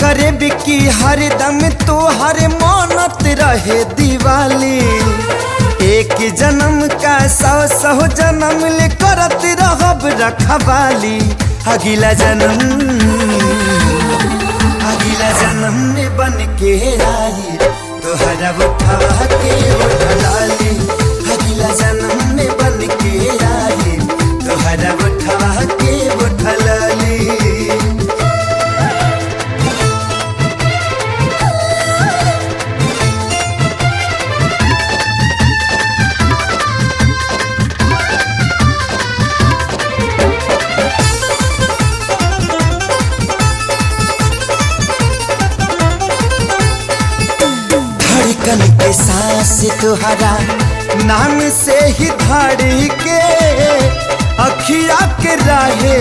करे बिकी हरदम तो हर मानत रहे दिवाली। एक जन्म का सौ जन्म ले करत रहब रखवाली। अगला जन्म में बन के आई तोहरा उठा के उठलाली। अगला जन्म में बन के आई तोहरा उठा के उठलाली। धड़कन के सांस तुहरा नाम से ही धड़ के अखिया के राहे